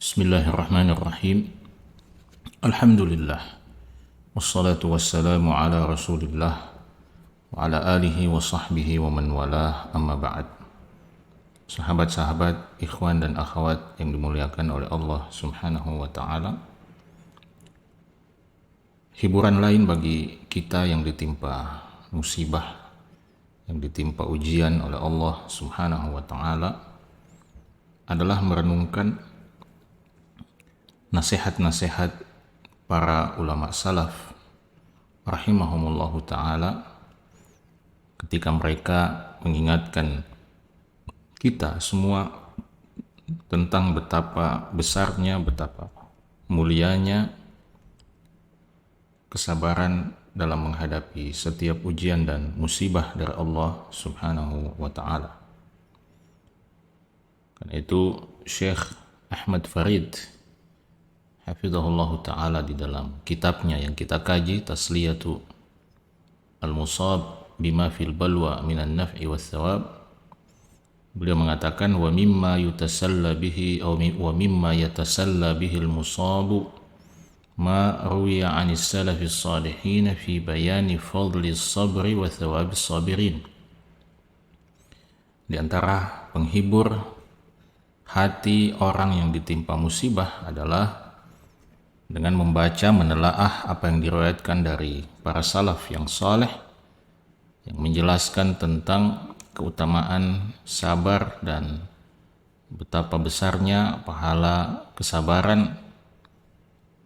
Bismillahirrahmanirrahim. Alhamdulillah. Wassalatu wassalamu ala Rasulillah wa ala alihi wa sahbihi wa man walah, amma ba'd. Sahabat-sahabat, ikhwan dan akhwat yang dimuliakan oleh Allah Subhanahu wa taala. Hiburan lain bagi kita yang ditimpa musibah, yang ditimpa ujian oleh Allah Subhanahu wa taala adalah merenungkan nasihat-nasihat para ulama salaf rahimahumullahu ta'ala ketika mereka mengingatkan kita semua tentang betapa besarnya, betapa mulianya kesabaran dalam menghadapi setiap ujian dan musibah dari Allah Subhanahu wa ta'ala. Karena itu Syekh Ahmad Farid hafizahullahu ta'ala di dalam kitabnya yang kita kaji, Tasliyatu Al-Musab bima fil balwa minan naf'i was thawab, beliau mengatakan wa mimma yutasalla bihi wa mimma yatasalla bihi al-musabu ma ruwiya 'anis salafis salihin fi bayani fadlis sabri wa thawabis sabirin. Di antara penghibur hati orang yang ditimpa musibah adalah dengan membaca, menelaah apa yang diriwayatkan dari para salaf yang saleh yang menjelaskan tentang keutamaan sabar dan betapa besarnya pahala kesabaran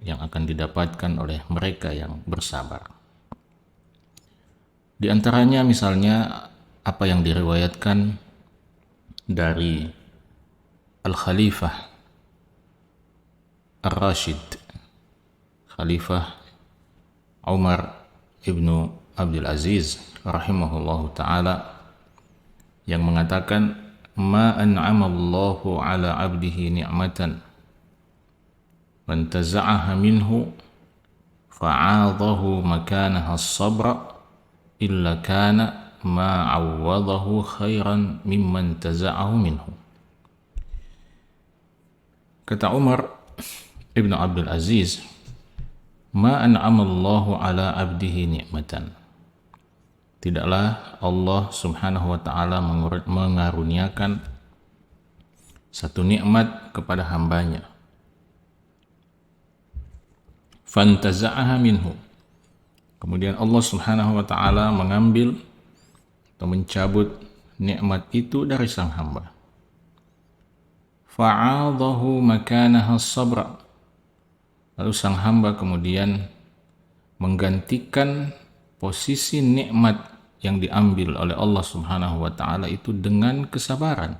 yang akan didapatkan oleh mereka yang bersabar. Di antaranya misalnya apa yang diriwayatkan dari Al-Khalifah Ar-Rashid, Khalifah Umar ibnu Abdul Aziz rahimahullahu ta'ala, yang mengatakan ma an'amallahu ala abdihi ni'matan fantaza'aha minhu fa'adahu makanaha as-sabra illa kana ma 'awwadahu khairan mimman taza'ahu minhu. Kata Umar ibnu Abdul Aziz, ma an'amallahu ala abdihi ni'matan, tidaklah Allah Subhanahu wa ta'ala mengaruniakan satu nikmat kepada hambanya, fantaza'aha minhu, kemudian Allah Subhanahu wa ta'ala mengambil atau mencabut nikmat itu dari sang hamba, fa'adahu makanaha sabra, lalu sang hamba kemudian menggantikan posisi nikmat yang diambil oleh Allah Subhanahu wa ta'ala itu dengan kesabaran.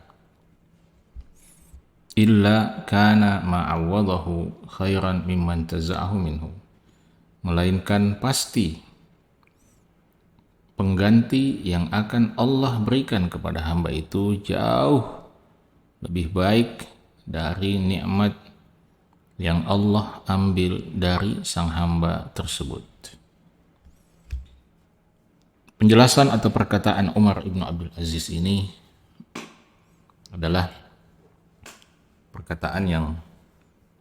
Illa kana ma'awadahu khairan mimman taza'ahu minhu, melainkan pasti pengganti yang akan Allah berikan kepada hamba itu jauh lebih baik dari nikmat yang Allah ambil dari sang hamba tersebut. Penjelasan atau perkataan Umar ibn Abdul Aziz ini adalah perkataan yang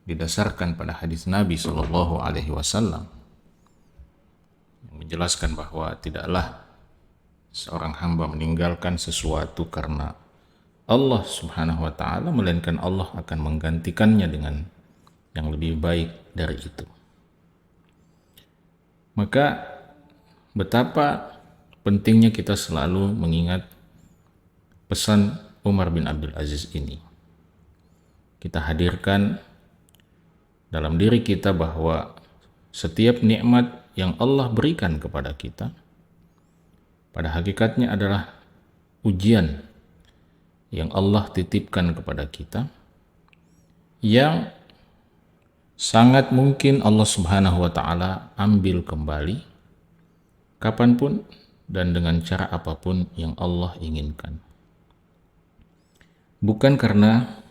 didasarkan pada hadis Nabi Shallallahu Alaihi Wasallam yang menjelaskan bahwa tidaklah seorang hamba meninggalkan sesuatu karena Allah Subhanahu Wa Taala, melainkan Allah akan menggantikannya dengan yang lebih baik dari itu. Maka betapa pentingnya kita selalu mengingat pesan Umar bin Abdul Aziz ini. Kita hadirkan dalam diri kita bahwa setiap nikmat yang Allah berikan kepada kita pada hakikatnya adalah ujian yang Allah titipkan kepada kita, yang sangat mungkin Allah Subhanahu wa ta'ala ambil kembali kapanpun dan dengan cara apapun yang Allah inginkan. Bukan karena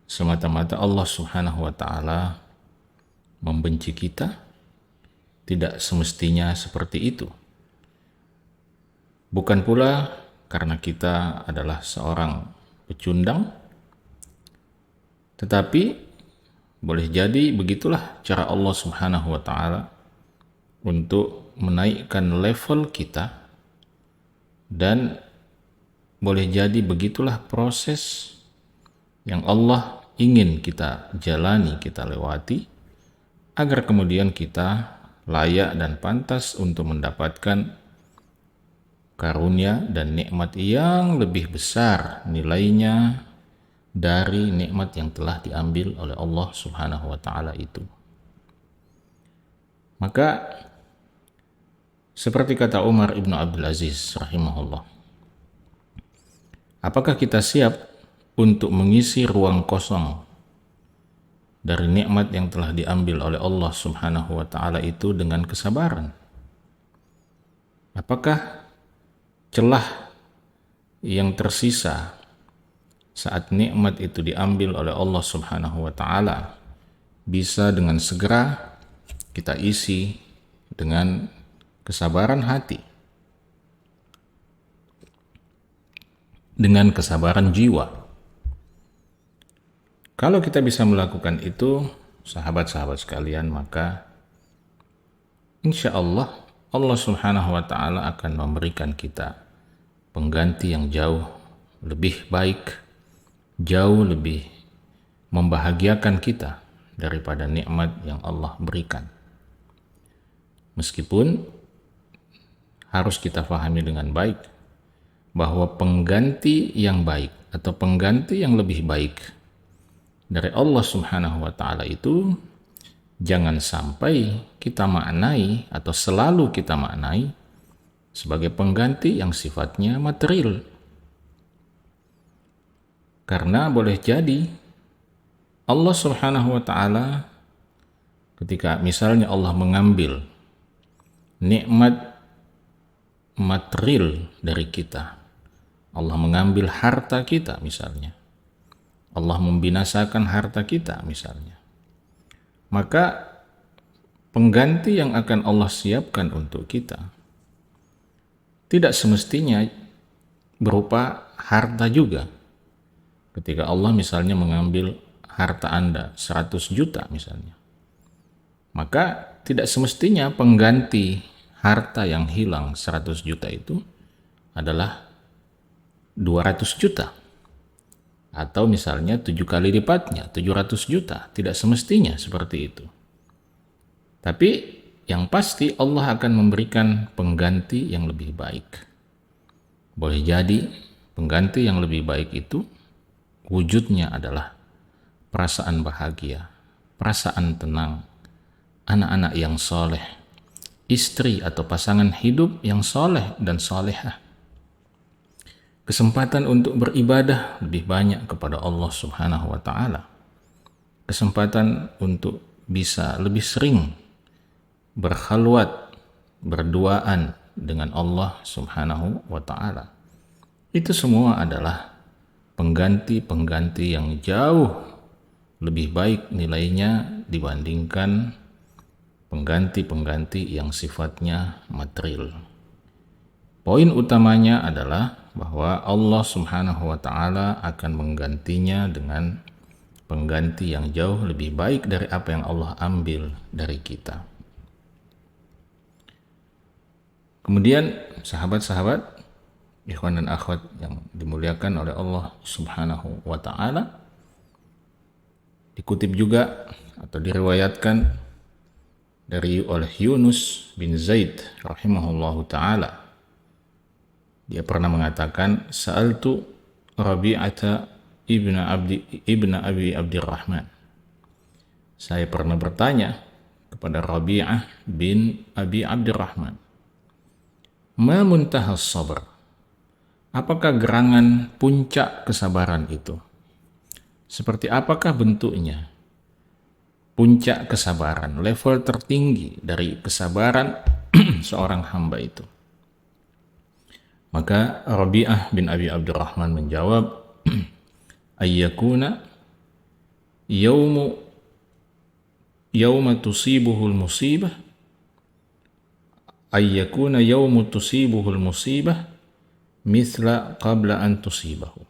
semata-mata Allah Subhanahu wa ta'ala membenci kita, tidak semestinya seperti itu. Bukan pula karena kita adalah seorang pecundang, tetapi Boleh jadi begitulah cara Allah Subhanahu wa taala untuk menaikkan level kita, dan boleh jadi begitulah proses yang Allah ingin kita jalani, kita lewati, agar kemudian kita layak dan pantas untuk mendapatkan karunia dan nikmat yang lebih besar nilainya dari nikmat yang telah diambil oleh Allah Subhanahu wa taala itu. Maka seperti kata Umar ibn Abdul Aziz rahimahullah, apakah kita siap untuk mengisi ruang kosong dari nikmat yang telah diambil oleh Allah Subhanahu wa taala itu dengan kesabaran? Apakah celah yang tersisa saat nikmat itu diambil oleh Allah Subhanahu wa taala bisa dengan segera kita isi dengan kesabaran hati, dengan kesabaran jiwa? Kalau kita bisa melakukan itu, sahabat-sahabat sekalian, maka insya Allah Allah Subhanahu wa taala akan memberikan kita pengganti yang jauh lebih baik, jauh lebih membahagiakan kita daripada nikmat yang Allah berikan. Meskipun harus kita pahami dengan baik bahwa pengganti yang baik atau pengganti yang lebih baik dari Allah Subhanahu wa taala itu jangan sampai kita maknai atau selalu kita maknai sebagai pengganti yang sifatnya material. Karena boleh jadi Allah Subhanahu wa taala ketika misalnya Allah mengambil nikmat material dari kita, Allah mengambil harta kita misalnya, Allah membinasakan harta kita misalnya, maka pengganti yang akan Allah siapkan untuk kita tidak semestinya berupa harta juga. Ketika Allah misalnya mengambil harta Anda 100 juta misalnya, maka tidak semestinya pengganti harta yang hilang 100 juta itu adalah 200 juta. Atau misalnya 7 kali lipatnya, 700 juta. Tidak semestinya seperti itu. Tapi yang pasti Allah akan memberikan pengganti yang lebih baik. Boleh jadi pengganti yang lebih baik itu wujudnya adalah perasaan bahagia, perasaan tenang, anak-anak yang soleh, istri atau pasangan hidup yang soleh dan solehah, kesempatan untuk beribadah lebih banyak kepada Allah Subhanahu wa taala, kesempatan untuk bisa lebih sering berkhalwat, berduaan dengan Allah Subhanahu wa taala. Itu semua adalah pengganti-pengganti yang jauh lebih baik nilainya dibandingkan pengganti-pengganti yang sifatnya material. Poin utamanya adalah bahwa Allah Subhanahu wa taala akan menggantinya dengan pengganti yang jauh lebih baik dari apa yang Allah ambil dari kita. Kemudian sahabat-sahabat, ikhwan dan akhwat yang dimuliakan oleh Allah Subhanahu wa taala, dikutip juga atau diriwayatkan oleh Yunus bin Zaid rahimahullahu taala. Dia pernah mengatakan, Sa'altu Rabi'ata ibn Abi Abdirrahman. Saya pernah bertanya kepada Rabi'ah bin Abi Abdirrahman, Ma muntahas sabr? Apakah gerangan puncak kesabaran itu? Seperti apakah bentuknya? Puncak kesabaran, level tertinggi dari kesabaran seorang hamba itu. Maka Rabi'ah bin Abi Abdurrahman menjawab, ayyakuna yawma tusibuhul musibah mithla qabla an tusibahu.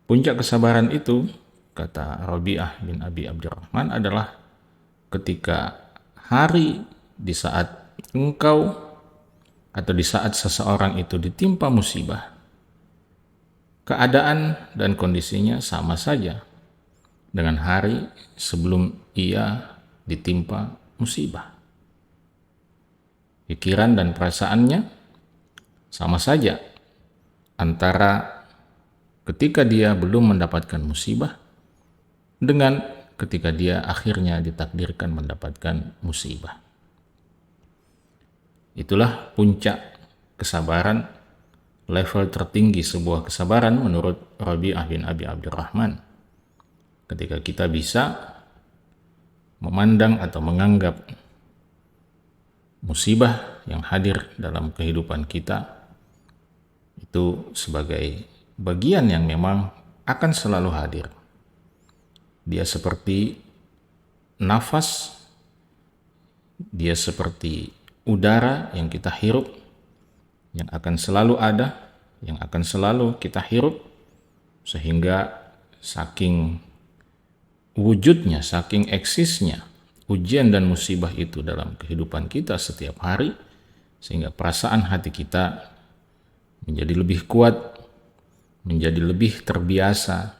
Puncak kesabaran itu kata Rabi'ah bin Abi Abdurrahman, adalah ketika hari di saat engkau atau di saat seseorang itu ditimpa musibah, keadaan dan kondisinya sama saja dengan hari sebelum ia ditimpa musibah. Pikiran dan perasaannya sama saja antara ketika dia belum mendapatkan musibah dengan ketika dia akhirnya ditakdirkan mendapatkan musibah. Itulah puncak kesabaran, level tertinggi sebuah kesabaran menurut Rabi'ah bin Abi Abdurrahman. Ketika kita bisa memandang atau menganggap musibah yang hadir dalam kehidupan kita itu sebagai bagian yang memang akan selalu hadir. Dia seperti nafas, dia seperti udara yang kita hirup, yang akan selalu ada, yang akan selalu kita hirup, sehingga saking wujudnya, saking eksisnya ujian dan musibah itu dalam kehidupan kita setiap hari, sehingga perasaan hati kita menjadi lebih kuat, menjadi lebih terbiasa,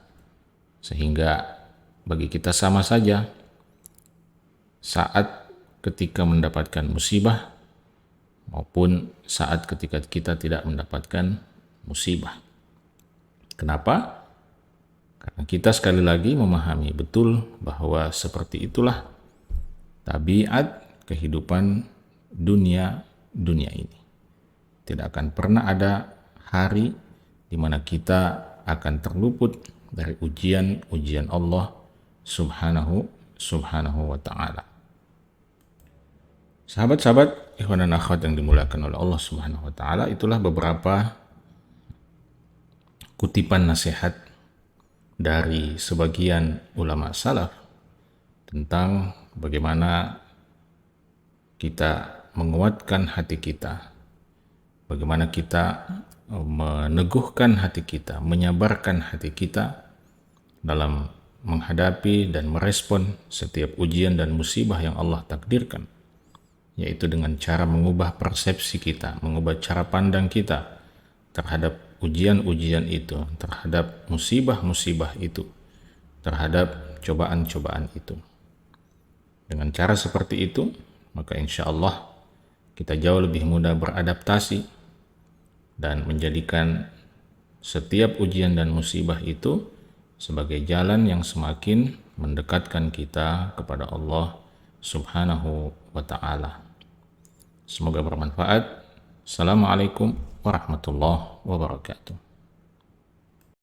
sehingga bagi kita sama saja saat ketika mendapatkan musibah maupun saat ketika kita tidak mendapatkan musibah. Kenapa? Karena kita sekali lagi memahami betul bahwa seperti itulah tabiat kehidupan dunia ini. Tidak akan pernah ada hari di mana kita akan terluput dari ujian Allah subhanahu wa ta'ala. Sahabat-sahabat, ikhwan dan akhwat yang dimuliakan oleh Allah subhanahu wa ta'ala, itulah beberapa kutipan nasihat dari sebagian ulama salaf tentang bagaimana kita menguatkan hati kita, bagaimana kita meneguhkan hati kita, menyabarkan hati kita dalam menghadapi dan merespon setiap ujian dan musibah yang Allah takdirkan, yaitu dengan cara mengubah persepsi kita, mengubah cara pandang kita terhadap ujian-ujian itu, terhadap musibah-musibah itu, terhadap cobaan-cobaan itu. Dengan cara seperti itu, maka insya Allah kita jauh lebih mudah beradaptasi dan menjadikan setiap ujian dan musibah itu sebagai jalan yang semakin mendekatkan kita kepada Allah subhanahu wa ta'ala. Semoga bermanfaat. Assalamualaikum warahmatullahi wabarakatuh.